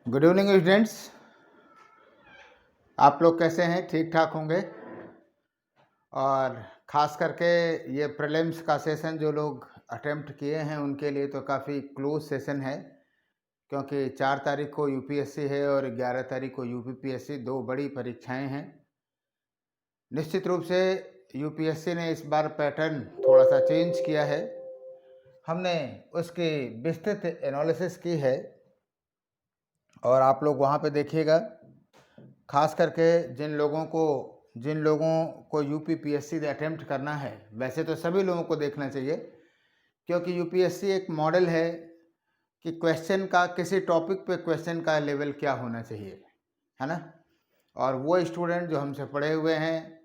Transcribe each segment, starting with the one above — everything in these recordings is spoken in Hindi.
Good evening students. आप लोग कैसे हैं? ठीक ठाक होंगे। और ख़ास करके ये प्रीलिम्स का सेशन जो लोग अटेम्प्ट किए हैं उनके लिए तो काफ़ी क्लोज सेशन है, क्योंकि 4 तारीख को यूपीएससी है और 11 तारीख को यूपीपीएससी, दो बड़ी परीक्षाएं हैं। निश्चित रूप से यूपीएससी ने इस बार पैटर्न थोड़ा सा चेंज किया है। हमने उसकी विस्तृत एनालिसिस की है और आप लोग वहाँ पे देखिएगा। खास करके जिन लोगों को यूपीपीएससी अटेम्प्ट करना है, वैसे तो सभी लोगों को देखना चाहिए, क्योंकि यूपीएससी एक मॉडल है कि क्वेश्चन का, किसी टॉपिक पे क्वेश्चन का लेवल क्या होना चाहिए, है ना। और वो स्टूडेंट जो हमसे पढ़े हुए हैं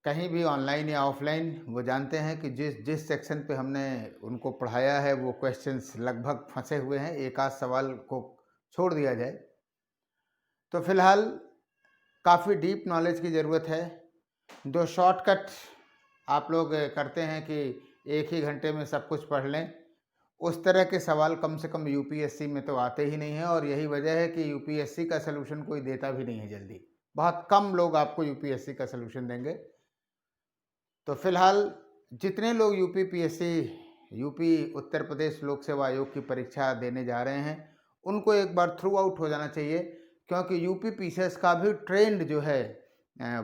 कहीं भी ऑनलाइन या ऑफलाइन, वो जानते हैं कि जिस सेक्शन पे हमने उनको पढ़ाया है वो क्वेश्चंस लगभग फंसे हुए हैं। एक आध सवाल को छोड़ दिया जाए तो फिलहाल काफ़ी डीप नॉलेज की ज़रूरत है। जो शॉर्टकट आप लोग करते हैं कि एक ही घंटे में सब कुछ पढ़ लें, उस तरह के सवाल कम से कम यूपीएससी में तो आते ही नहीं हैं। और यही वजह है कि यूपीएससी का सलूशन कोई देता भी नहीं है जल्दी। बहुत कम लोग आपको यूपीएससी का सलूशन देंगे। तो फिलहाल जितने लोग यूपी उत्तर प्रदेश लोक सेवा आयोग की परीक्षा देने जा रहे हैं उनको एक बार थ्रू आउट हो जाना चाहिए, क्योंकि यूपीपीसीएस का भी ट्रेंड जो है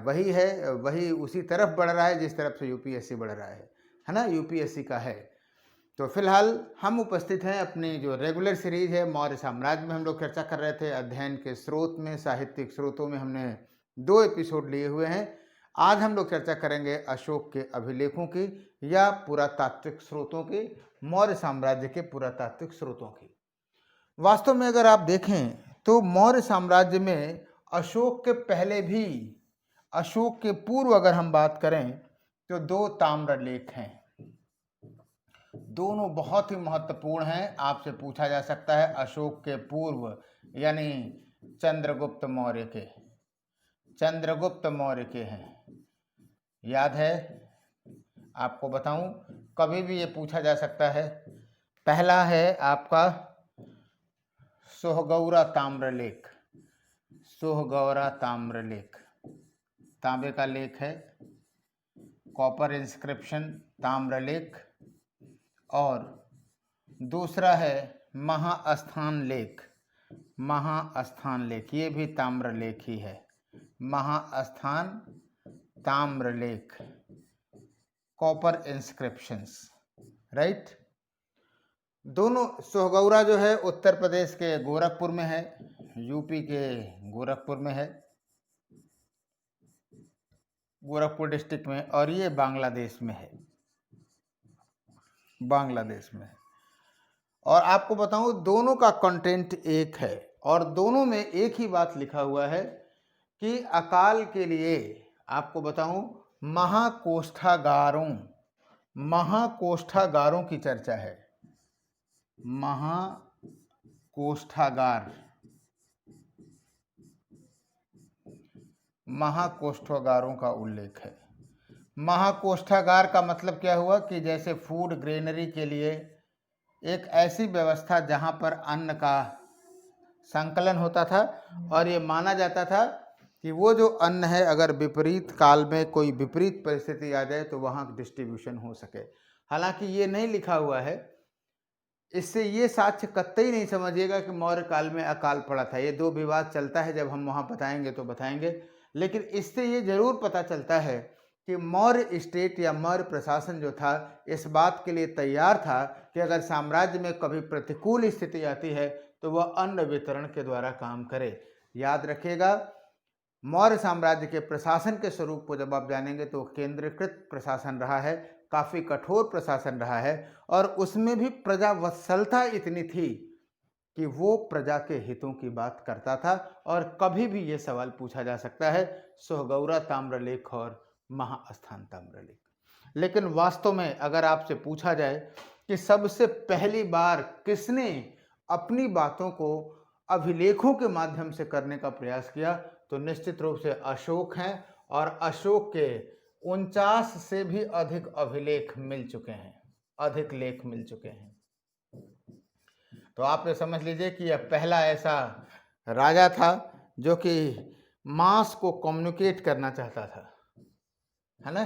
वही उसी तरफ बढ़ रहा है जिस तरफ से यूपीएससी बढ़ रहा है ना, यूपीएससी का है। तो फिलहाल हम उपस्थित हैं अपनी जो रेगुलर सीरीज है मौर्य साम्राज्य में। हम लोग चर्चा कर रहे थे अध्ययन के स्रोत में, साहित्यिक स्रोतों में हमने 2 एपिसोड लिए हुए हैं। आज हम लोग चर्चा करेंगे अशोक के अभिलेखों की या पुरातात्विक स्रोतों की, मौर्य साम्राज्य के पुरातात्विक स्रोतों की। वास्तव में अगर आप देखें तो मौर्य साम्राज्य में अशोक के पहले भी, अशोक के पूर्व अगर हम बात करें तो 2 ताम्रलेख हैं। दोनों बहुत ही महत्वपूर्ण हैं। आपसे पूछा जा सकता है अशोक के पूर्व यानी चंद्रगुप्त मौर्य के हैं। याद है? आपको बताऊं, कभी भी ये पूछा जा सकता है। पहला है आपका सोहगौरा ताम्रलेख। तांबे का लेख है, कॉपर इंस्क्रिप्शन ताम्रलेख। और दूसरा है महास्थान लेख, ये भी ताम्रलेख ही है। महास्थान ताम्रलेख, कॉपर इंस्क्रिप्शंस, राइट। दोनों, सोहगौरा जो है उत्तर प्रदेश के गोरखपुर में है, यूपी के गोरखपुर में है, गोरखपुर डिस्ट्रिक्ट में, और ये बांग्लादेश में है, और आपको बताऊं दोनों का कंटेंट एक है और दोनों में एक ही बात लिखा हुआ है कि अकाल के लिए, आपको बताऊं, महाकोष्ठागारों की चर्चा है। महाकोष्ठागारों का उल्लेख है। महाकोष्ठागार का मतलब क्या हुआ कि जैसे फूड ग्रेनरी के लिए एक ऐसी व्यवस्था जहां पर अन्न का संकलन होता था और ये माना जाता था कि वो जो अन्न है अगर विपरीत काल में कोई विपरीत परिस्थिति आ जाए तो वहाँ डिस्ट्रीब्यूशन हो सके। हालांकि ये नहीं लिखा हुआ है, इससे ये साक्ष्य कतई नहीं समझिएगा कि मौर्य काल में अकाल पड़ा था। ये 2 विवाद चलता है, जब हम वहाँ बताएंगे तो बताएंगे। लेकिन इससे ये जरूर पता चलता है कि मौर्य स्टेट या मौर्य प्रशासन जो था इस बात के लिए तैयार था कि अगर साम्राज्य में कभी प्रतिकूल स्थिति आती है तो वह अन्न वितरण के द्वारा काम करे। याद रखिएगा, मौर्य साम्राज्य के प्रशासन के स्वरूप को जब आप जानेंगे तो केंद्रीकृत प्रशासन रहा है, काफ़ी कठोर प्रशासन रहा है, और उसमें भी प्रजा वत्सलता इतनी थी कि वो प्रजा के हितों की बात करता था। और कभी भी ये सवाल पूछा जा सकता है, सोहगौरा ताम्रलेख और महास्थान ताम्रलेख। लेकिन वास्तव में अगर आपसे पूछा जाए कि सबसे पहली बार किसने अपनी बातों को अभिलेखों के माध्यम से करने का प्रयास किया तो निश्चित रूप से अशोक हैं। और अशोक के 49 से भी अधिक अभिलेख मिल चुके हैं, अधिक लेख मिल चुके हैं। तो आप ये समझ लीजिए कि यह पहला ऐसा राजा था जो कि मास को कम्युनिकेट करना चाहता था, है ना।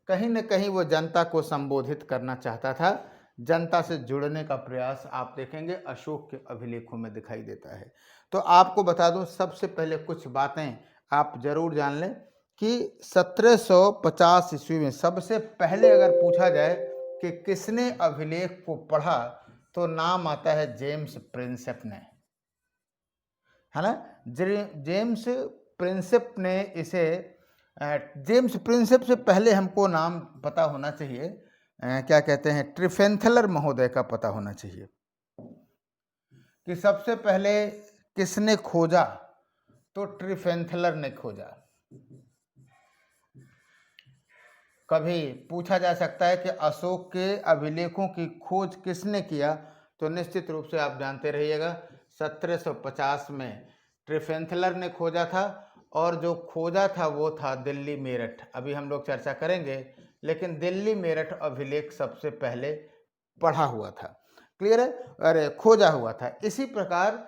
कहीं न कहीं वो जनता को संबोधित करना चाहता था, जनता से जुड़ने का प्रयास आप देखेंगे अशोक के अभिलेखों में दिखाई देता है। तो आपको बता दूं, सबसे पहले कुछ बातें आप जरूर जान लें कि 1750 ईस्वी में सबसे पहले अगर पूछा जाए कि किसने अभिलेख को पढ़ा, तो नाम आता है जेम्स प्रिंसेप ने, है ना। जेम्स प्रिंसेप ने इसे, जेम्स प्रिंसेप से पहले हमको नाम पता होना चाहिए, क्या कहते हैं, ट्रिफेंथलर महोदय का पता होना चाहिए कि सबसे पहले किसने खोजा, तो ट्रिफेंथलर ने खोजा। कभी पूछा जा सकता है कि अशोक के अभिलेखों की खोज किसने किया, तो निश्चित रूप से आप जानते रहिएगा 1750 में ट्रिफेंथलर ने खोजा था, और जो खोजा था वो था दिल्ली मेरठ। अभी हम लोग चर्चा करेंगे, लेकिन दिल्ली मेरठ अभिलेख सबसे पहले पढ़ा हुआ था, क्लियर है, अरे खोजा हुआ था। इसी प्रकार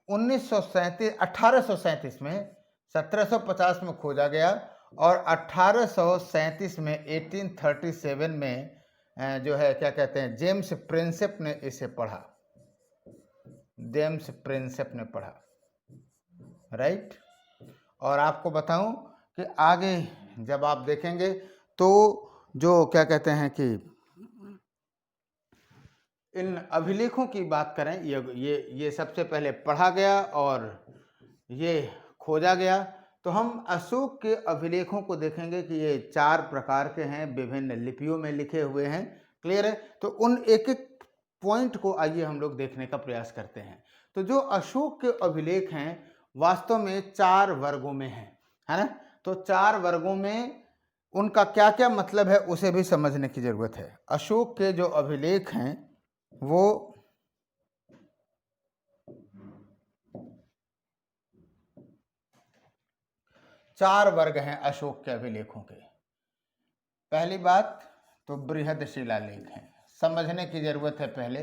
1837 में, 1750 में खोजा गया, और 1837 में 1837 में जो है क्या कहते हैं, जेम्स प्रिंसेप ने इसे पढ़ा, जेम्स प्रिंसेप ने पढ़ा, राइट। और आपको बताऊं कि आगे जब आप देखेंगे तो जो क्या कहते हैं कि इन अभिलेखों की बात करें, ये सबसे पहले पढ़ा गया और ये खोजा गया, तो हम अशोक के अभिलेखों को देखेंगे कि ये 4 प्रकार के हैं, विभिन्न लिपियों में लिखे हुए हैं, क्लियर है। तो उन एक एक पॉइंट को आइए हम लोग देखने का प्रयास करते हैं। तो जो अशोक के अभिलेख हैं वास्तव में 4 वर्गों में हैं, है ना। तो 4 वर्गों में उनका क्या क्या मतलब है उसे भी समझने की जरूरत है। अशोक के जो अभिलेख हैं वो 4 वर्ग हैं अशोक के अभिलेखों के। पहली बात तो बृहद शिलालेख हैं, समझने की जरूरत है पहले।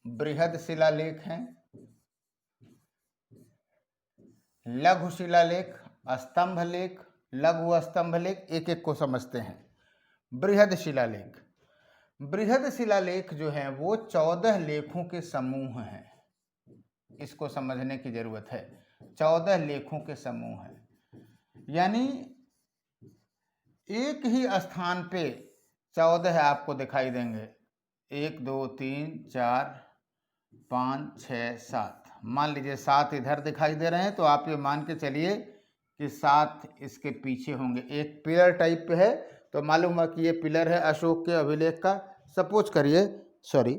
बृहद शिलालेख हैं, लघु शिलालेख, स्तंभ लेख, लघु स्तंभ लेख, एक एक को समझते हैं। बृहद शिलालेख, बृहद शिलालेख जो है वो 14 लेखों के समूह हैं, इसको समझने की जरूरत है। 14 लेखों के समूह हैं, यानी एक ही स्थान पे 14 आपको दिखाई देंगे, 1 2 3 4 5 6 7, मान लीजिए 7 इधर दिखाई दे रहे हैं, तो आप ये मान के चलिए कि 7 इसके पीछे होंगे। एक पिलर टाइप पे है, तो मालूम है कि ये पिलर है अशोक के अभिलेख का। सपोज करिए, सॉरी,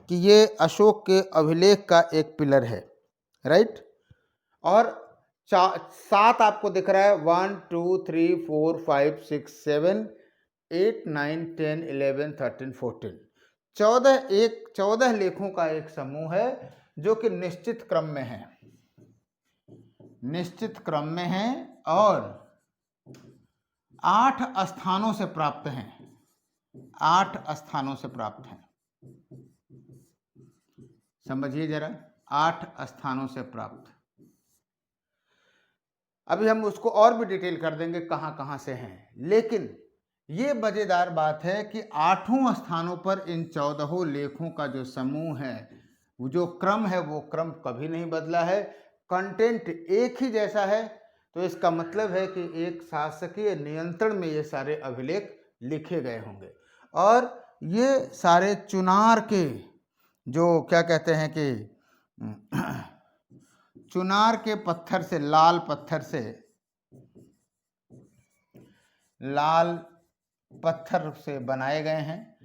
कि ये अशोक के अभिलेख का एक पिलर है, राइट। और 7 आपको दिख रहा है, 1 2 3 4 5 6 7 8 9 10 11 13 14, 14 लेखों का एक समूह है जो कि निश्चित क्रम में है, निश्चित क्रम में है, और 8 स्थानों से प्राप्त हैं, 8 स्थानों से प्राप्त हैं, समझिए जरा, 8 स्थानों से प्राप्त। अभी हम उसको और भी डिटेल कर देंगे कहां कहां से हैं, लेकिन ये मजेदार बात है कि 8 स्थानों पर इन 14 लेखों का जो समूह है, वो जो क्रम है, वो क्रम कभी नहीं बदला है, कंटेंट एक ही जैसा है। तो इसका मतलब है कि एक शासकीय नियंत्रण में ये सारे अभिलेख लिखे गए होंगे, और ये सारे चुनार के जो क्या कहते हैं कि चुनार के पत्थर से, लाल पत्थर से, लाल पत्थर से बनाए गए हैं,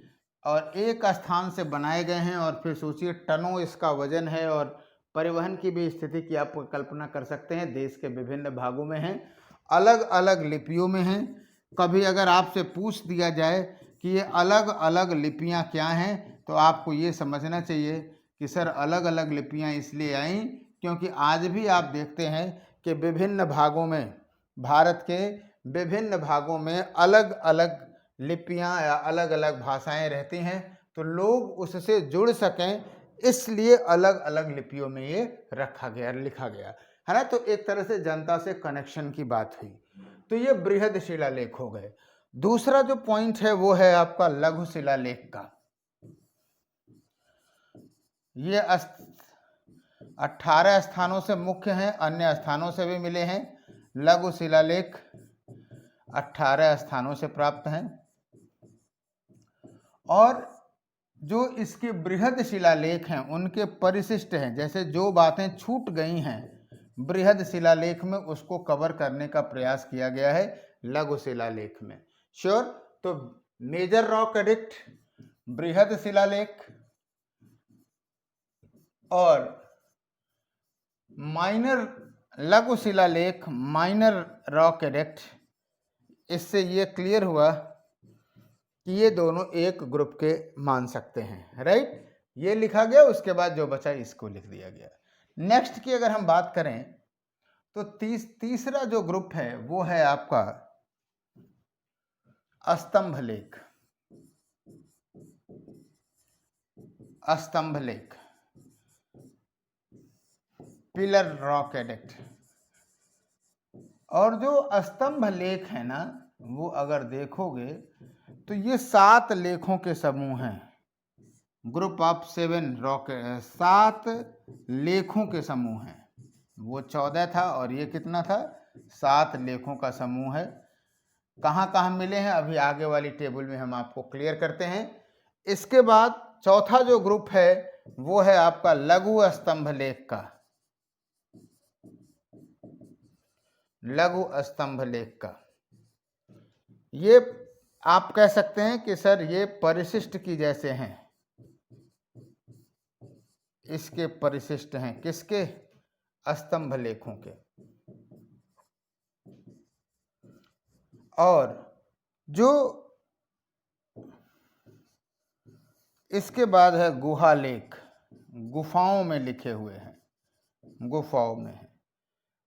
और एक स्थान से बनाए गए हैं, और फिर सोचिए टनों इसका वजन है, और परिवहन की भी स्थिति की आप कल्पना कर सकते हैं। देश के विभिन्न भागों में हैं, अलग अलग लिपियों में हैं। कभी अगर आपसे पूछ दिया जाए कि ये अलग अलग लिपियां क्या हैं, तो आपको ये समझना चाहिए कि सर अलग अलग लिपियां इसलिए आई क्योंकि आज भी आप देखते हैं कि विभिन्न भागों में, भारत के विभिन्न भागों में अलग अलग लिपियां या अलग अलग भाषाएं रहती हैं, तो लोग उससे जुड़ सकें इसलिए अलग अलग लिपियों में ये रखा गया, लिखा गया है ना। तो एक तरह से जनता से कनेक्शन की बात हुई। तो ये बृहद शिलालेख हो गए। दूसरा जो पॉइंट है वो है आपका लघु शिलालेख का। ये 18 स्थानों से मुख्य हैं, अन्य स्थानों से भी मिले हैं। लघु शिलालेख 18 स्थानों से प्राप्त हैं। और जो इसके बृहद शिलालेख हैं उनके परिशिष्ट हैं, जैसे जो बातें छूट गई हैं बृहद शिलालेख में उसको कवर करने का प्रयास किया गया है लघु शिलालेख में। श्योर। तो मेजर रॉक एडिक्ट, बृहद शिलालेख और माइनर लघु शिलालेख, माइनर रॉक एडिक्ट, इससे ये क्लियर हुआ कि ये दोनों एक ग्रुप के मान सकते हैं, राइट। ये लिखा गया, उसके बाद जो बचा इसको लिख दिया गया। नेक्स्ट की अगर हम बात करें तो तीसरा जो ग्रुप है वो है आपका स्तंभ लेख। स्तंभ लेख, पिलर रॉक एडिक्ट। और जो स्तंभ लेख है ना, वो अगर देखोगे तो ये 7 लेखों के समूह हैं। ग्रुप ऑफ 7 रॉक, 7 लेखों के समूह हैं। वो 14 था और ये कितना था, 7 लेखों का समूह है। कहाँ कहाँ मिले हैं अभी आगे वाली टेबल में हम आपको क्लियर करते हैं। इसके बाद चौथा जो ग्रुप है वो है आपका लघु स्तंभ लेख का। लघु स्तंभ लेख का ये आप कह सकते हैं कि सर ये परिशिष्ट की जैसे हैं। इसके परिशिष्ट हैं किसके, स्तंभ लेखों के। और जो इसके बाद है गुहा लेख, गुफाओं में लिखे हुए हैं, गुफाओं में है।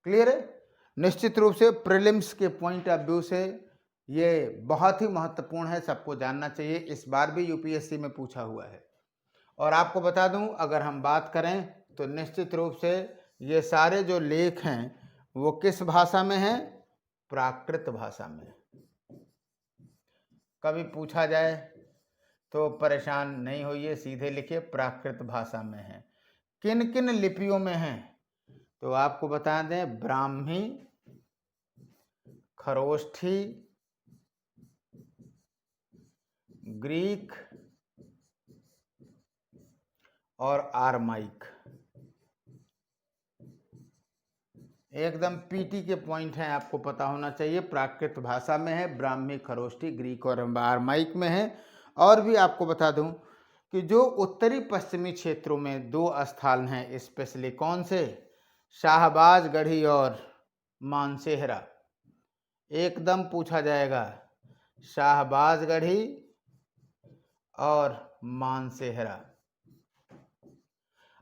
क्लियर है। निश्चित रूप से प्रीलिम्स के पॉइंट ऑफ व्यू से ये बहुत ही महत्वपूर्ण है, सबको जानना चाहिए। इस बार भी यूपीएससी में पूछा हुआ है। और आपको बता दूं, अगर हम बात करें तो निश्चित रूप से ये सारे जो लेख हैं वो किस भाषा में हैं, प्राकृत भाषा में। कभी पूछा जाए तो परेशान नहीं होइए, सीधे लिखिए प्राकृत भाषा में है। किन किन लिपियों में हैं तो आपको बता दें, ब्राह्मी, खरोष्ठी, ग्रीक और आरमाइक। एकदम पीटी के पॉइंट हैं, आपको पता होना चाहिए। प्राकृत भाषा में है, ब्राह्मी, खरोष्ठी, ग्रीक और आरमाइक में है। और भी आपको बता दूं कि जो उत्तरी पश्चिमी क्षेत्रों में 2 स्थान हैं स्पेशली, कौन से, शाहबाज गढ़ी और मानसेहरा। एकदम पूछा जाएगा, शाहबाज गढ़ी और मानसेहरा।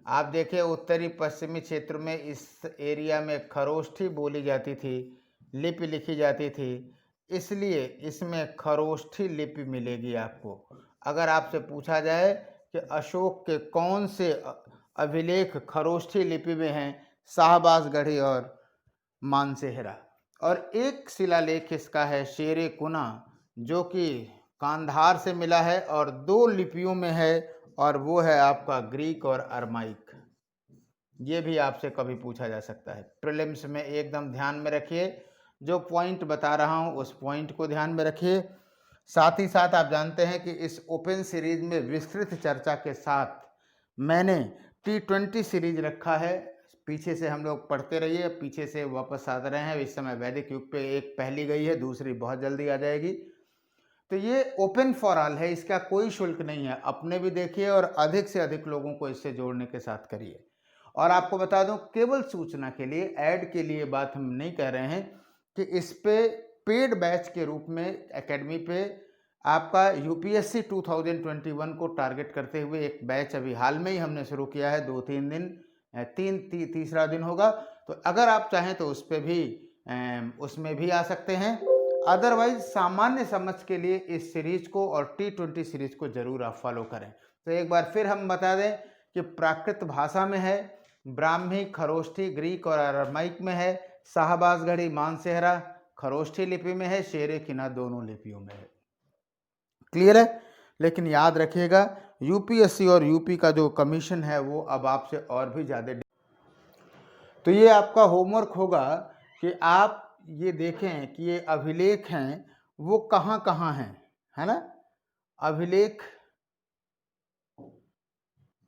आप देखिए उत्तरी पश्चिमी क्षेत्र में इस एरिया में खरोष्ठी बोली जाती थी, लिपि लिखी जाती थी, इसलिए इसमें खरोष्ठी लिपि मिलेगी आपको। अगर आपसे पूछा जाए कि अशोक के कौन से अभिलेख खरोष्ठी लिपि में हैं, शाहबाजगढ़ी और मानसेहरा। और एक शिलालेख इसका है शेरे कुना, जो कि कांधार से मिला है और 2 लिपियों में है, और वो है आपका ग्रीक और अरमाइक। ये भी आपसे कभी पूछा जा सकता है प्रीलिम्स में। एकदम ध्यान में रखिए, जो पॉइंट बता रहा हूँ उस पॉइंट को ध्यान में रखिए। साथ ही साथ आप जानते हैं कि इस ओपन सीरीज में विस्तृत चर्चा के साथ मैंने T20 सीरीज रखा है। पीछे से हम लोग पढ़ते रहिए, पीछे से वापस आ रहे हैं। इस समय वैदिक युग पे एक पहली गई है, दूसरी बहुत जल्दी आ जाएगी। तो ये ओपन फॉर ऑल है, इसका कोई शुल्क नहीं है। अपने भी देखिए और अधिक से अधिक लोगों को इससे जोड़ने के साथ करिए। और आपको बता दूं, केवल सूचना के लिए, ऐड के लिए बात हम नहीं कह रहे हैं कि इस पे पेड बैच के रूप में एकेडमी पे आपका यूपीएससी 2021 को टारगेट करते हुए एक बैच अभी हाल में ही हमने शुरू किया है। 2-3 दिन, तीसरा दिन होगा। तो अगर आप चाहें तो उस पर भी उसमें भी आ सकते हैं। अदरवाइज सामान्य समझ के लिए इस सीरीज को और T20 सीरीज को जरूर आप फॉलो करें। तो एक बार फिर हम बता दें कि प्राकृत भाषा में है, ब्राह्मी, खरोष्ठी, ग्रीक और अरामाइक में है, शाहबाजगढ़ी, मानसेहरा खरोष्ठी लिपि में है, शेरे किना दोनों लिपियों में है। क्लियर है? लेकिन याद रखिएगा यूपीएससी और यूपी का जो कमीशन है वो अब आपसे और भी ज़्यादा, तो ये आपका होमवर्क होगा कि आप ये देखें कि ये अभिलेख हैं वो कहाँ कहाँ हैं, है ना। अभिलेख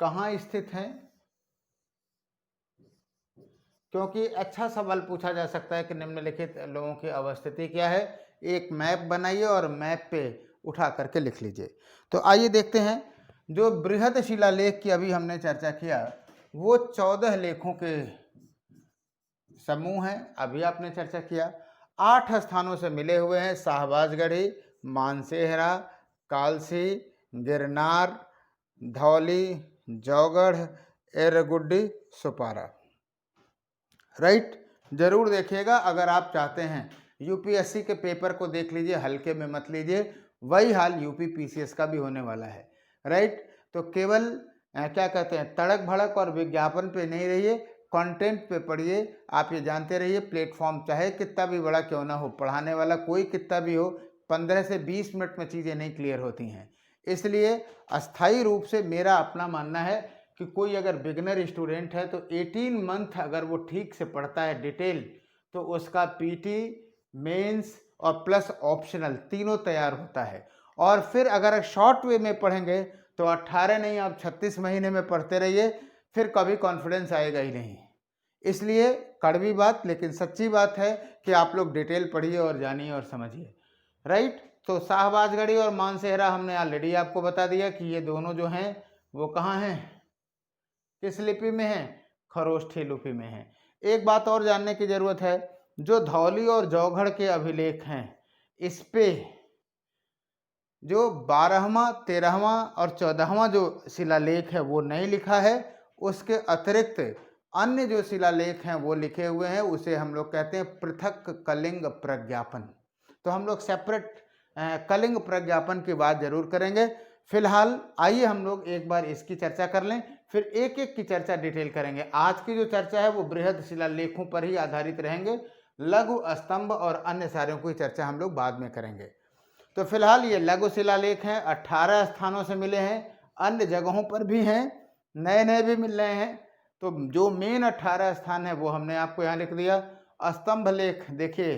कहाँ स्थित हैं, क्योंकि अच्छा सवाल पूछा जा सकता है कि निम्नलिखित लोगों की अवस्थिति क्या है। एक मैप बनाइए और मैप पे उठा करके लिख लीजिए। तो आइए देखते हैं, जो बृहद शिलालेख की अभी हमने चर्चा किया वो 14 लेखों के समूह हैं, अभी आपने चर्चा किया। 8 स्थानों से मिले हुए हैं, शाहबाजगढ़ी, मानसेहरा, कालसी, गिरनार, धौली, जौगढ़, एरगुड्डी, सुपारा। राइट, जरूर देखिएगा। अगर आप चाहते हैं यूपीएससी के पेपर को देख लीजिए, हल्के में मत लीजिए, वही हाल यूपी पीसीएस का भी होने वाला है। राइट, तो केवल क्या कहते हैं तड़क भड़क और विज्ञापन पे नहीं रहिए, कंटेंट पे पढ़िए। आप ये जानते रहिए प्लेटफॉर्म चाहे कितना भी बड़ा क्यों ना हो, पढ़ाने वाला कोई कितना भी हो, 15 से 20 मिनट में चीज़ें नहीं क्लियर होती हैं। इसलिए अस्थायी रूप से मेरा अपना मानना है कि कोई अगर बिगनर स्टूडेंट है तो 18 मंथ अगर वो ठीक से पढ़ता है डिटेल, तो उसका पीटी, मेंस और प्लस ऑप्शनल तीनों तैयार होता है। और फिर अगर शॉर्ट वे में पढ़ेंगे तो 18 नहीं आप 36 महीने में पढ़ते रहिए, फिर कभी कॉन्फिडेंस आएगा ही नहीं। इसलिए कड़वी बात लेकिन सच्ची बात है कि आप लोग डिटेल पढ़िए और जानिए और समझिए। राइट, तो शाहबाजगढ़ी और मानसेहरा हमने ऑलरेडी आपको बता दिया कि ये दोनों जो हैं वो कहाँ हैं, किस लिपि में है, खरोष्ठी लिपि में है। एक बात और जानने की जरूरत है, जो धौली और जौगढ़ के अभिलेख हैं इस पे जो 12वां, 13वां और 14वां जो शिलालेख है वो नहीं लिखा है, उसके अतिरिक्त अन्य जो शिलालेख हैं वो लिखे हुए हैं, उसे हम लोग कहते हैं पृथक कलिंग प्रज्ञापन। तो हम लोग सेपरेट कलिंग प्रज्ञापन की बात जरूर करेंगे। फिलहाल आइए हम लोग एक बार इसकी चर्चा कर लें, फिर एक एक की चर्चा डिटेल करेंगे। आज की जो चर्चा है वो बृहद शिलालेखों पर ही आधारित रहेंगे, लघु स्तंभ और अन्य सारों की चर्चा हम लोग बाद में करेंगे। तो फिलहाल ये लघु शिलालेख हैं, 18 स्थानों से मिले हैं, अन्य जगहों पर भी हैं, नए नए भी मिल रहे हैं। तो जो मेन 18 स्थान है वो हमने आपको यहाँ लिख दिया। स्तंभ लेख देखिए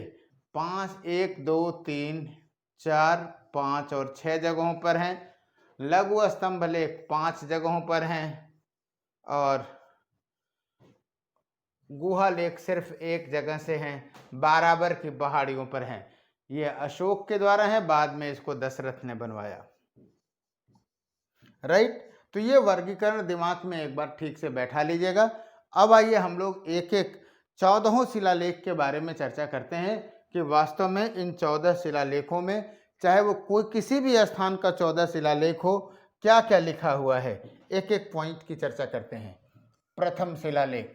5, 1, 2, 3, 4, 5 और 6 जगहों पर हैं। लघु स्तंभ लेख 5 जगहों पर हैं और गुहा लेख सिर्फ एक जगह से हैं, बाराबर की पहाड़ियों पर हैं। ये अशोक के द्वारा है, बाद में इसको दशरथ ने बनवाया। राइट, तो ये वर्गीकरण दिमाग में एक बार ठीक से बैठा लीजिएगा। अब आइए हम लोग एक एक 14 शिलालेख के बारे में चर्चा करते हैं कि वास्तव में इन 14 शिलालेखों में, चाहे वो कोई किसी भी स्थान का 14 शिलालेख हो, क्या क्या लिखा हुआ है, एक एक पॉइंट की चर्चा करते हैं। प्रथम शिलालेख,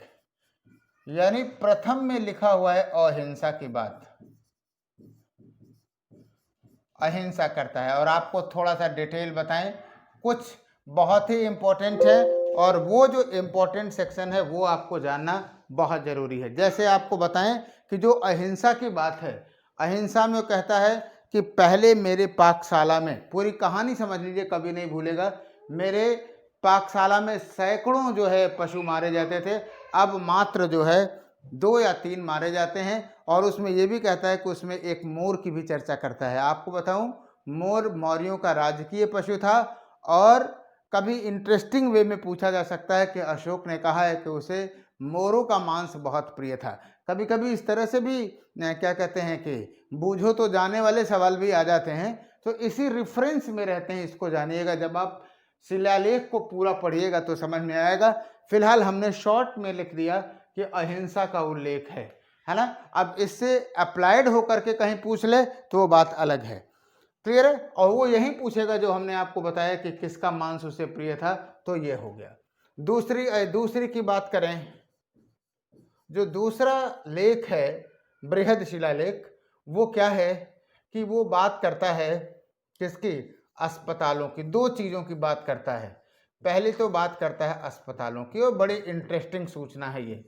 यानी प्रथम में लिखा हुआ है अहिंसा की बात, अहिंसा करता है। और आपको थोड़ा सा डिटेल बताएं, कुछ बहुत ही इम्पोर्टेंट है और वो जो इम्पोर्टेंट सेक्शन है वो आपको जानना बहुत ज़रूरी है। जैसे आपको बताएं कि जो अहिंसा की बात है, अहिंसा में वो कहता है कि पहले मेरे पाकशाला में, पूरी कहानी समझ लीजिए, कभी नहीं भूलेगा, मेरे पाकशाला में सैकड़ों जो है पशु मारे जाते थे, अब मात्र जो है 2 या 3 मारे जाते हैं। और उसमें ये भी कहता है कि उसमें एक मोर की भी चर्चा करता है। आपको बताऊं, मोर मौर्यों का राजकीय पशु था और कभी इंटरेस्टिंग वे में पूछा जा सकता है कि अशोक ने कहा है कि उसे मोरों का मांस बहुत प्रिय था। कभी कभी इस तरह से भी क्या कहते हैं कि बूझो तो जाने वाले सवाल भी आ जाते हैं, तो इसी रेफरेंस में रहते हैं, इसको जानिएगा। जब आप शिलालेख को पूरा पढ़िएगा तो समझ में आएगा। फिलहाल हमने शॉर्ट में लिख दिया कि अहिंसा का उल्लेख है ना। अब इससे अप्लाइड होकर के कहीं पूछ ले तो वो बात अलग है। क्लियर है, और वो यही पूछेगा जो हमने आपको बताया कि किसका मांस उसे प्रिय था, तो ये हो गया। दूसरी की बात करें, जो दूसरा लेख है बृहद शिलालेख, वो क्या है कि वो बात करता है किसकी, अस्पतालों की। 2 चीज़ों की बात करता है। पहली तो बात करता है अस्पतालों की, और बड़ी इंटरेस्टिंग सूचना है ये।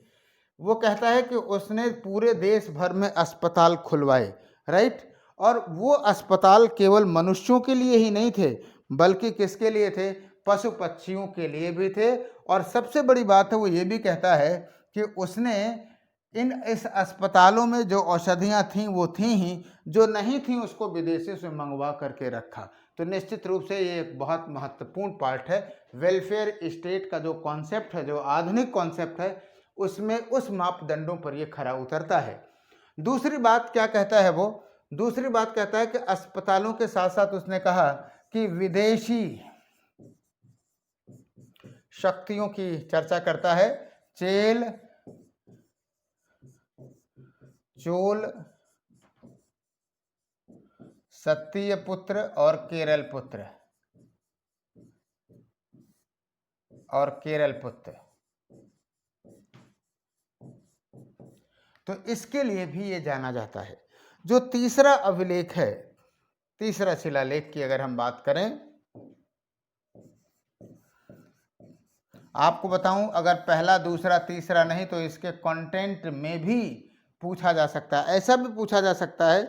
वो कहता है कि उसने पूरे देश भर में अस्पताल खुलवाए, राइट। और वो अस्पताल केवल मनुष्यों के लिए ही नहीं थे, बल्कि किसके लिए थे? पशु पक्षियों के लिए भी थे। और सबसे बड़ी बात है वो ये भी कहता है कि उसने इस अस्पतालों में जो औषधियाँ थीं वो थीं ही, जो नहीं थीं उसको विदेशों से मंगवा करके रखा। तो निश्चित रूप से ये एक बहुत महत्वपूर्ण पार्ट है। वेलफेयर स्टेट का जो कॉन्सेप्ट है, जो आधुनिक कॉन्सेप्ट है, उसमें उस मापदंडों पर ये खरा उतरता है। दूसरी बात क्या कहता है वो? दूसरी बात कहता है कि अस्पतालों के साथ साथ उसने कहा कि विदेशी शक्तियों की चर्चा करता है। चोल, सत्तीय पुत्र और केरल पुत्र तो इसके लिए भी ये जाना जाता है। जो तीसरा अभिलेख है, तीसरा शिलालेख की अगर हम बात करें, आपको बताऊं, अगर पहला, दूसरा, तीसरा नहीं तो इसके कंटेंट में भी पूछा जा सकता है। ऐसा भी पूछा जा सकता है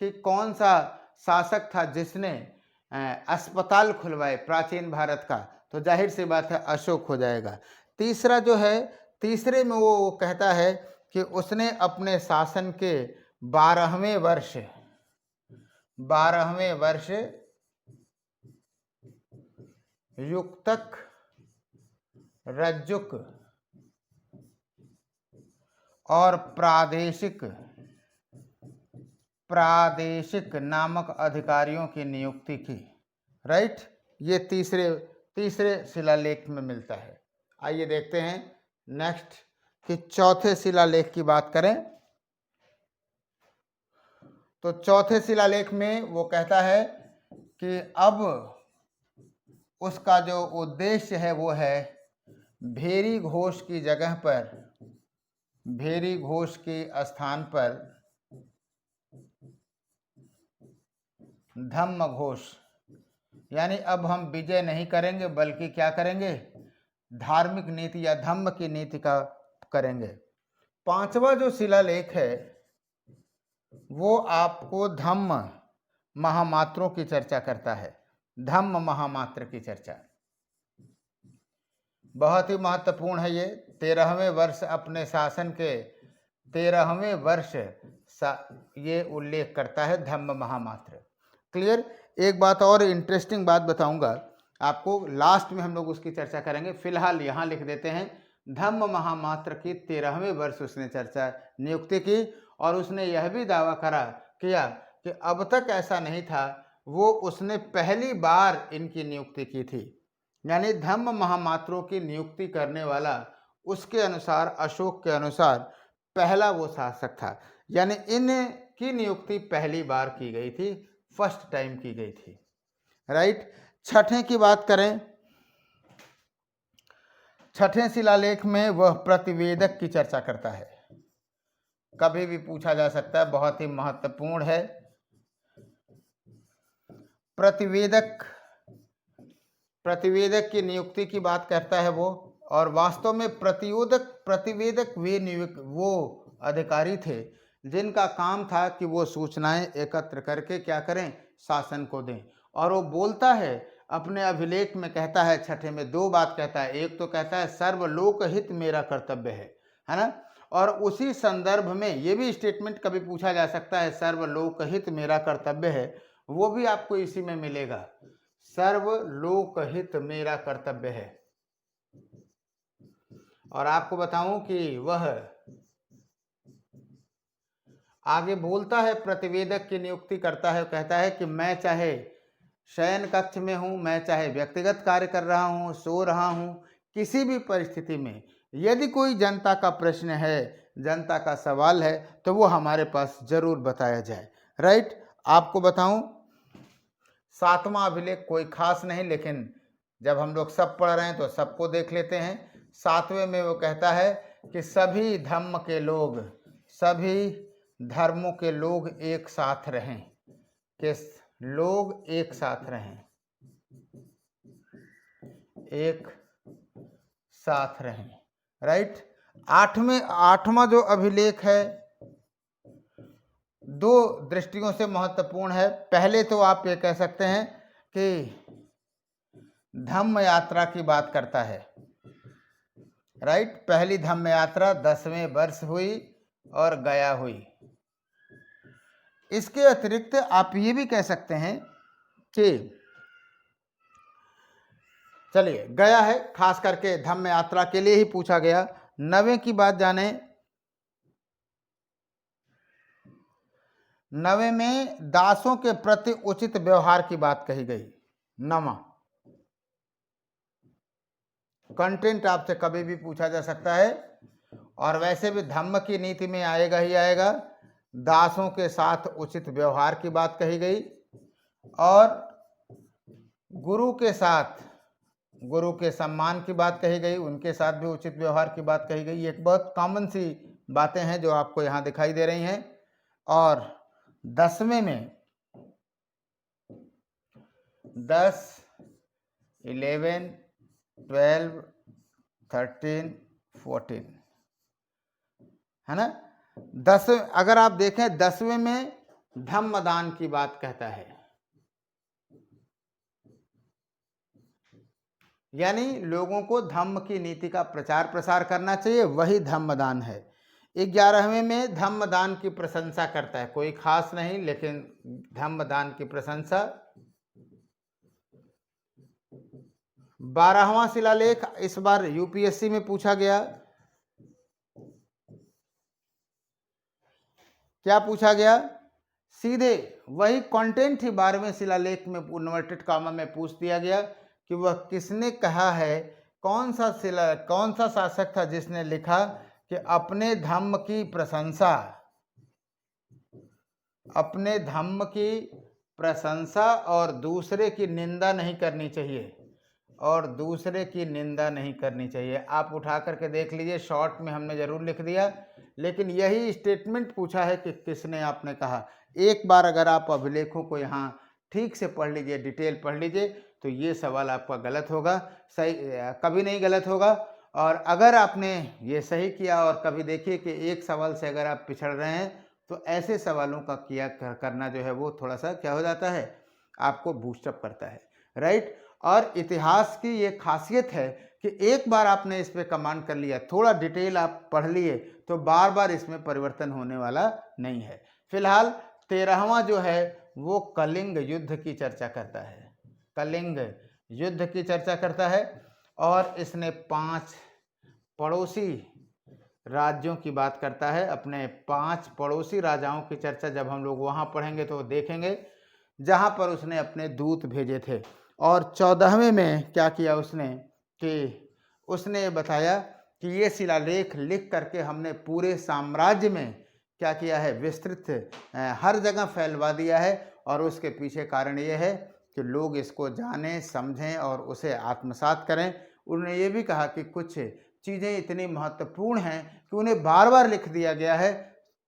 कि कौन सा शासक था जिसने अस्पताल खुलवाए प्राचीन भारत का, तो जाहिर सी बात है अशोक हो जाएगा। तीसरा जो है, तीसरे में वो कहता है कि उसने अपने शासन के 12वें वर्ष युक्तक रज्जुक और प्रादेशिक नामक अधिकारियों की नियुक्ति की, राइट। ये तीसरे शिलालेख में मिलता है। आइए देखते हैं नेक्स्ट कि चौथे शिलालेख की बात करें तो चौथे शिलालेख में वो कहता है कि अब उसका जो उद्देश्य है वो है भेरी घोष की जगह पर, भेरी घोष के स्थान पर धम्म घोष, यानी अब हम विजय नहीं करेंगे बल्कि क्या करेंगे? धार्मिक नीति या धम्म की नीति का करेंगे। पांचवा जो शिलालेख है वो आपको धम्म महामात्रों की चर्चा करता है। धम्म महामात्र की चर्चा बहुत ही महत्वपूर्ण है। ये 13वें वर्ष, अपने शासन के 13वें वर्ष ये उल्लेख करता है धम्म महामात्र। क्लियर? एक बात और इंटरेस्टिंग बात बताऊंगा आपको, लास्ट में हम लोग उसकी चर्चा करेंगे। फिलहाल यहाँ लिख देते हैं, धम्म महामात्र की 13वें वर्ष उसने नियुक्ति की, और उसने यह भी दावा किया कि अब तक ऐसा नहीं था, वो उसने पहली बार इनकी नियुक्ति की थी। यानी धम्म महामात्रों की नियुक्ति करने वाला उसके अनुसार, अशोक के अनुसार पहला वो शासक था। यानी इनकी नियुक्ति पहली बार की गई थी, फर्स्ट टाइम की गई थी, राइट। छठे की बात करें, छठे शिलालेख में वह प्रतिवेदक की चर्चा करता है। कभी भी पूछा जा सकता है, बहुत ही महत्वपूर्ण है। प्रतिवेदक की नियुक्ति की बात करता है वो, और वास्तव में प्रतिवेदक वो अधिकारी थे जिनका काम था कि वो सूचनाएं एकत्र करके क्या करें? शासन को दें। और वो बोलता है अपने अभिलेख में, कहता है छठे में 2 बात कहता है। एक तो कहता है सर्वलोक हित मेरा कर्तव्य है ना। और उसी संदर्भ में ये भी स्टेटमेंट कभी पूछा जा सकता है, सर्वलोक हित मेरा कर्तव्य है, वो भी आपको इसी में मिलेगा, सर्वलोक हित मेरा कर्तव्य है। और आपको बताऊं कि वह आगे बोलता है, प्रतिवेदक की नियुक्ति करता है, कहता है कि मैं चाहे शयन कक्ष में हूं, मैं चाहे व्यक्तिगत कार्य कर रहा हूं, सो रहा हूं, किसी भी परिस्थिति में यदि कोई जनता का प्रश्न है, जनता का सवाल है, तो वो हमारे पास जरूर बताया जाए, राइट। आपको बताऊं, 7वां अभिलेख कोई खास नहीं, लेकिन जब हम लोग सब पढ़ रहे हैं तो सबको देख लेते हैं। 7वें में वो कहता है कि सभी धर्म के लोग, सभी धर्मों के लोग एक साथ रहें, कि लोग एक साथ रहें, एक साथ रहें। राइट। आठवां जो अभिलेख है दो दृष्टियों से महत्वपूर्ण है। पहले तो आप ये कह सकते हैं कि धम्म यात्रा की बात करता है। राइट। पहली धम्म यात्रा 10वें वर्ष हुई और गया हुई। इसके अतिरिक्त आप ये भी कह सकते हैं कि चलिए गया है, खास करके धम्म यात्रा के लिए ही पूछा गया। 9वें की बात जाने। 9वें में दासों के प्रति उचित व्यवहार की बात कही गई। 9वां कंटेंट आपसे कभी भी पूछा जा सकता है और वैसे भी धम्म की नीति में आएगा ही आएगा। दासों के साथ उचित व्यवहार की बात कही गई और गुरु के साथ गुरु के सम्मान की बात कही गई, उनके साथ भी उचित व्यवहार की बात कही गई। एक बहुत कॉमन सी बातें हैं जो आपको यहाँ दिखाई दे रही हैं। और 10वें में 10, 11, 12, 13, 14 है ना। 10 अगर आप देखें 10वें में धम्मदान की बात कहता है, यानी लोगों को धम्म की नीति का प्रचार प्रसार करना चाहिए, वही धम्मदान है। 11वें में धम्मदान की प्रशंसा करता है, कोई खास नहीं लेकिन धम्मदान की प्रशंसा। 12वां शिलालेख इस बार यूपीएससी में पूछा गया। क्या पूछा गया? सीधे वही कंटेंट ही 12वें शिलालेख में इन्वर्टेड कॉमा में पूछ दिया गया कि वह किसने कहा है, कौन सा शासक था जिसने लिखा कि अपने धम्म प्रशंसा और दूसरे की निंदा नहीं करनी चाहिए। आप उठा करके देख लीजिए, शॉर्ट में हमने जरूर लिख दिया, लेकिन यही स्टेटमेंट पूछा है कि किसने आपने कहा। एक बार अगर आप अभिलेखों को यहाँ ठीक से पढ़ लीजिए, डिटेल पढ़ लीजिए, तो ये सवाल आपका गलत होगा, सही कभी नहीं गलत होगा। और अगर आपने ये सही किया और कभी देखिए कि एक सवाल से अगर आप पिछड़ रहे हैं, तो ऐसे सवालों का किया करना जो है वो थोड़ा सा क्या हो जाता है, आपको बूस्टअप करता है। राइट। और इतिहास की ये खासियत है कि एक बार आपने इस पे कमांड कर लिया, थोड़ा डिटेल आप पढ़ लिए, तो बार बार इसमें परिवर्तन होने वाला नहीं है। फिलहाल 13वां जो है वो कलिंग युद्ध की चर्चा करता है। कलिंग युद्ध की चर्चा करता है और इसने 5 पड़ोसी राज्यों की बात करता है। अपने 5 पड़ोसी राजाओं की चर्चा जब हम लोग वहां पढ़ेंगे तो देखेंगे, जहां पर उसने अपने दूत भेजे थे। और 14वें में क्या किया उसने कि उसने बताया कि ये शिलालेख लिख करके हमने पूरे साम्राज्य में क्या किया है, विस्तृत हर जगह फैलवा दिया है। और उसके पीछे कारण ये है कि लोग इसको जानें, समझें और उसे आत्मसात करें। उन्होंने ये भी कहा कि कुछ चीज़ें इतनी महत्वपूर्ण हैं कि उन्हें बार बार लिख दिया गया है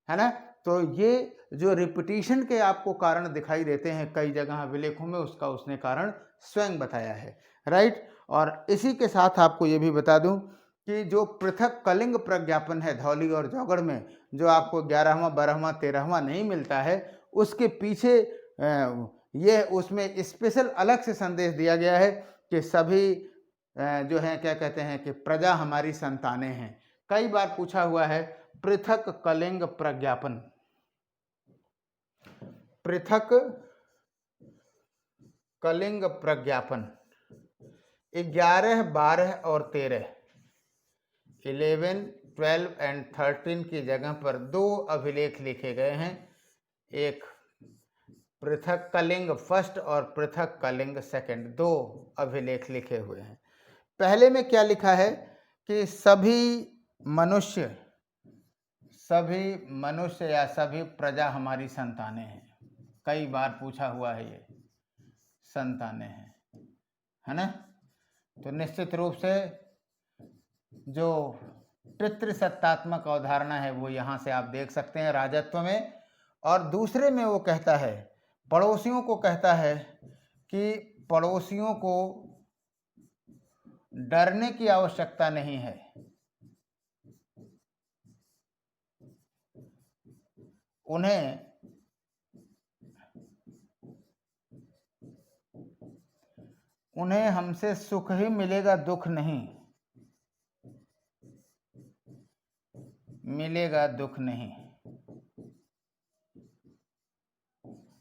ना। तो ये जो रिपीटिशन के आपको कारण दिखाई देते हैं कई जगह अभिलेखों में, उसका उसने कारण स्वयं बताया है। राइट। और इसी के साथ आपको ये भी बता दूं कि जो पृथक कलिंग प्रज्ञापन है धौली और जौगढ़ में, जो आपको 11वां, 12वां, 13वां नहीं मिलता है, उसके पीछे ये उसमें स्पेशल अलग से संदेश दिया गया है कि सभी जो है क्या कहते हैं कि प्रजा हमारी संतानें हैं। कई बार पूछा हुआ है पृथक कलिंग प्रज्ञापन। पृथक कलिंग प्रज्ञापन 11, 12 और 13, 11, 12 एंड 13 की जगह पर 2 अभिलेख लिखे गए हैं। एक पृथक कलिंग फर्स्ट और पृथक कलिंग सेकंड, 2 अभिलेख लिखे हुए हैं। पहले में क्या लिखा है कि सभी मनुष्य या सभी प्रजा हमारी संतानें हैं। कई बार पूछा हुआ है, ये संतानें हैं, है ना। तो निश्चित रूप से जो पितृसत्तात्मक अवधारणा है वो यहाँ से आप देख सकते हैं राजत्व में। और दूसरे में वो कहता है, पड़ोसियों को कहता है कि पड़ोसियों को डरने की आवश्यकता नहीं है। उन्हें हमसे सुख ही मिलेगा, दुख नहीं मिलेगा, दुख नहीं।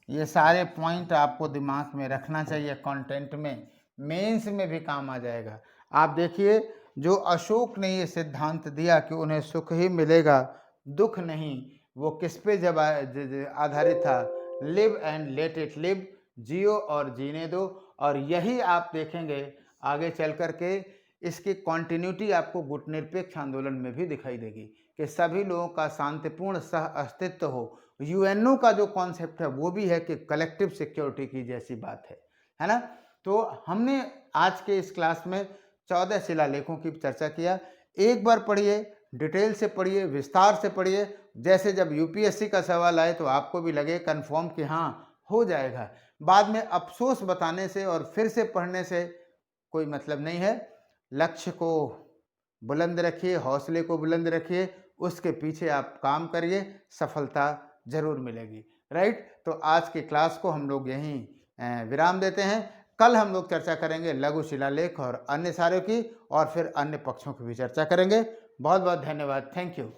ये सारे पॉइंट आपको दिमाग में रखना चाहिए, कंटेंट में, मेंस में भी काम आ जाएगा। आप देखिए, जो अशोक ने ये सिद्धांत दिया कि उन्हें सुख ही मिलेगा, दुख नहीं, वो किस पे जब आधारित था? Live and let it live, जियो और जीने दो। और यही आप देखेंगे आगे चल करके इसकी कॉन्टिन्यूटी आपको गुटनिरपेक्ष आंदोलन में भी दिखाई देगी कि सभी लोगों का शांतिपूर्ण सह अस्तित्व हो। यूएनओ का जो कॉन्सेप्ट है वो भी है कि कलेक्टिव सिक्योरिटी की जैसी बात है ना। तो हमने आज के इस क्लास में 14 शिलालेखों की चर्चा किया। एक बार पढ़िए, डिटेल से पढ़िए, विस्तार से पढ़िए, जैसे जब यूपीएससी का सवाल आए तो आपको भी लगे कन्फर्म कि हाँ हो जाएगा। बाद में अफसोस बताने से और फिर से पढ़ने से कोई मतलब नहीं है। लक्ष्य को बुलंद रखिए, हौसले को बुलंद रखिए, उसके पीछे आप काम करिए, सफलता जरूर मिलेगी। राइट, तो आज की क्लास को हम लोग यहीं विराम देते हैं। कल हम लोग चर्चा करेंगे लघु शिलालेख और अन्य सारों की, और फिर अन्य पक्षों की भी चर्चा करेंगे। बहुत बहुत धन्यवाद। Thank you.